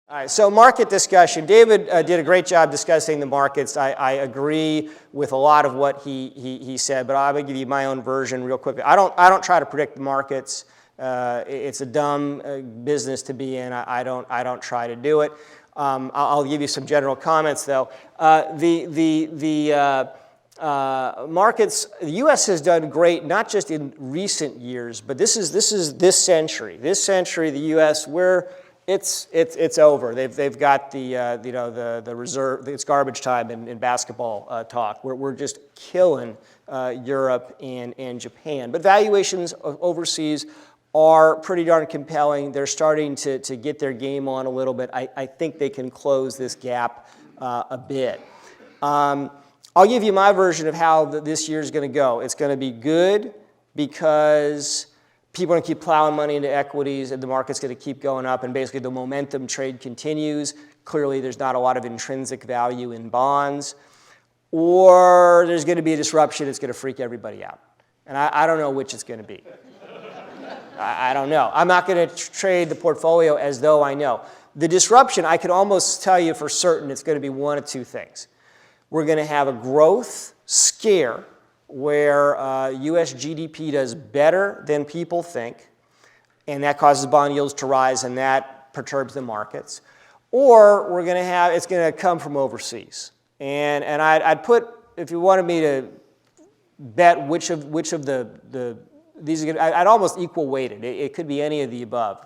All right, so market discussion. David did a great job discussing the markets. I agree with a lot of what he said, but I'm going to give you my own version real quickly. I don't try to predict the markets. It's a dumb business to be in. I don't try to do it. I'll give you some general comments though. The markets, the U.S. has done great, not just in recent years, but this this century. This century, the U.S. It's over. They've got the reserve. It's garbage time in basketball talk. We're just killing Europe and Japan. But valuations overseas are pretty darn compelling. They're starting to get their game on a little bit. I think they can close this gap a bit. I'll give you my version of how this year is going to go. It's going to be good because people are going to keep plowing money into equities and the market's going to keep going up and basically the momentum trade continues. Clearly there's not a lot of intrinsic value in bonds. Or there's going to be a disruption that's going to freak everybody out. And I don't know which it's going to be. I don't know. I'm not going to trade the portfolio as though I know. The disruption, I could almost tell you for certain it's going to be one of two things. We're going to have a growth scare where U.S. GDP does better than people think, and that causes bond yields to rise, and that perturbs the markets. Or we're going to have, it's going to come from overseas. And I'd put, if you wanted me to bet which of the these are going to, I'd almost equal weighted. It could be any of the above.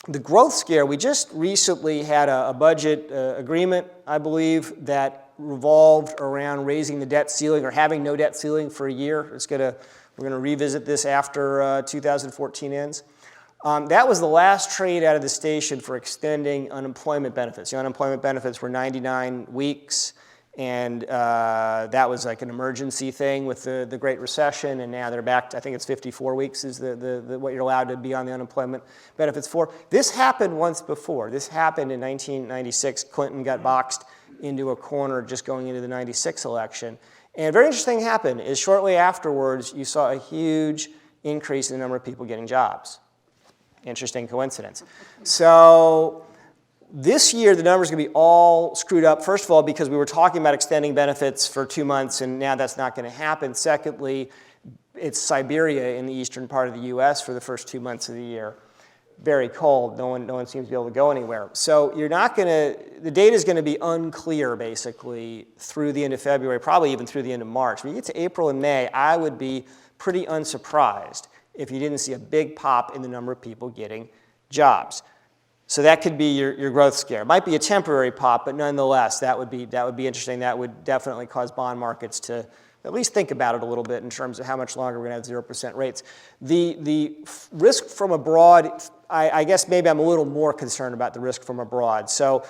The growth scare, we just recently had a budget agreement, I believe, that revolved around raising the debt ceiling or having no debt ceiling for a year. We're going to revisit this after 2014 ends. That was the last trade out of the station for extending unemployment benefits. The unemployment benefits were 99 weeks, and that was like an emergency thing with the Great Recession, and now they're back to, I think it's 54 weeks is what you're allowed to be on the unemployment benefits for. This happened once before. This happened in 1996. Clinton got boxed into a corner just going into the 96 election. And a very interesting thing happened is shortly afterwards, you saw a huge increase in the number of people getting jobs. Interesting coincidence. So this year, the numbers are going to be all screwed up. First of all, because we were talking about extending benefits for 2 months, and now that's not going to happen. Secondly, it's Siberia in the eastern part of the U.S. for the first 2 months of the year. Very cold. No one seems to be able to go anywhere. So you're not going to, the data is going to be unclear, basically, through the end of February, probably even through the end of March. When you get to April and May, I would be pretty unsurprised if you didn't see a big pop in the number of people getting jobs. So that could be your growth scare. It might be a temporary pop, but nonetheless, that would be interesting. That would definitely cause bond markets to at least think about it a little bit in terms of how much longer we're going to have 0% rates. The risk from abroad, I guess maybe I'm a little more concerned about the risk from abroad. So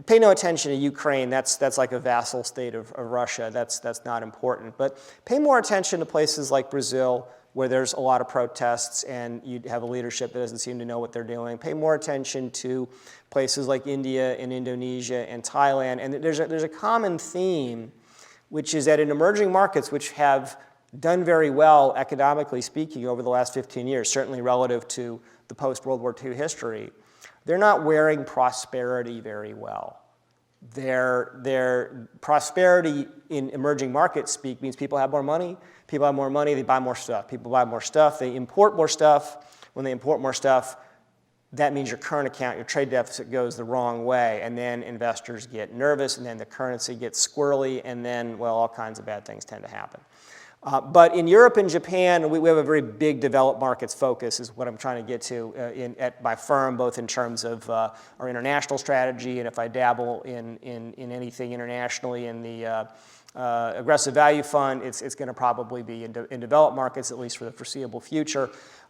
pay no attention to Ukraine. That's like a vassal state of Russia. That's not important. But pay more attention to places like Brazil, where there's a lot of protests and you have a leadership that doesn't seem to know what they're doing. Pay more attention to places like India and Indonesia and Thailand. And there's a common theme, which is that in emerging markets, which have done very well economically speaking over the last 15 years, certainly relative to the post-World War II history, they're not wearing prosperity very well. Their prosperity in emerging markets speak means people have more money. People have more money, they buy more stuff. People buy more stuff, they import more stuff. When they import more stuff, that means your current account, your trade deficit goes the wrong way, and then investors get nervous, and then the currency gets squirrely, and then, well, all kinds of bad things tend to happen. But in Europe and Japan, we have a very big developed markets focus is what I'm trying to get to at my firm, both in terms of our international strategy, and if I dabble in anything internationally in the aggressive value fund, it's going to probably be in developed markets, at least for the foreseeable future.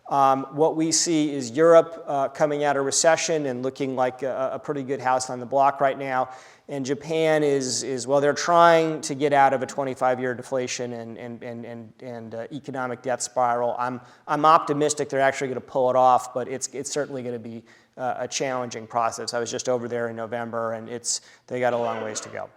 What we see is Europe coming out of recession and looking like a pretty good house on the block right now. And Japan is well, they're trying to get out of a 25-year deflation and economic debt spiral. I'm optimistic they're actually going to pull it off, but it's certainly going to be a challenging process. I was just over there in November, and they got a long ways to go.